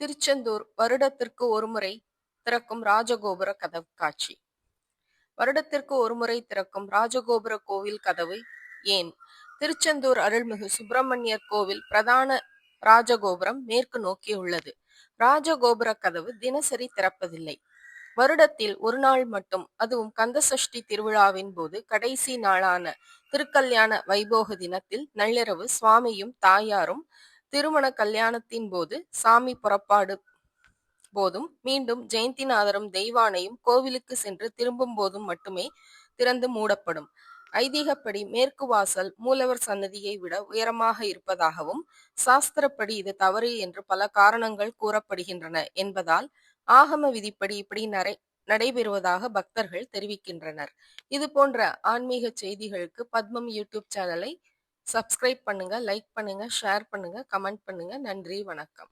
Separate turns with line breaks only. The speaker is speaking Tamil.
திருச்செந்தூர் வருடத்திற்கு ஒருமுறை திறக்கும் ராஜகோபுர கதவு காட்சி. வருடத்திற்கு ஒருமுறை திறக்கும் ராஜகோபுர கோவில் கதவு ஏன்? திருச்செந்தூர் அருள்மிகு சுப்பிரமணியர் கோவில் பிரதான ராஜகோபுரம் மேற்கு நோக்கி உள்ளது. ராஜகோபுர கதவு தினசரி திறப்பதில்லை. வருடத்தில் ஒரு நாள் மட்டும், அதுவும் கந்தசஷ்டி திருவிழாவின் போது கடைசி நாளான திருக்கல்யாண வைபோக தினத்தில் நள்ளிரவு சுவாமியும் தாயாரும், திருமண கல்யாணத்தின் போது சாமி புறப்பாடு போதும், மீண்டும் ஜெயந்திநாதரும் தெய்வானையும் கோவிலுக்கு சென்று திரும்பும் போதும் மட்டுமே திறந்து மூடப்படும். ஐதீகப்படி மேற்கு வாசல் மூலவர் சன்னதியை விட உயரமாக இருப்பதாகவும், சாஸ்திரப்படி இது தவறு என்று பல காரணங்கள் கூறப்படுகின்றன என்பதால் ஆகம விதிப்படி இப்படி நடைபெறுவதாக பக்தர்கள் தெரிவிக்கின்றனர். இது போன்ற ஆன்மீக செய்திகளுக்கு பத்மம் யூடியூப் சேனலை சப்ஸ்கிரைப் பண்ணுங்க, லைக் பண்ணுங்க, ஷேர் பண்ணுங்க, கமெண்ட் பண்ணுங்க. நன்றி, வணக்கம்.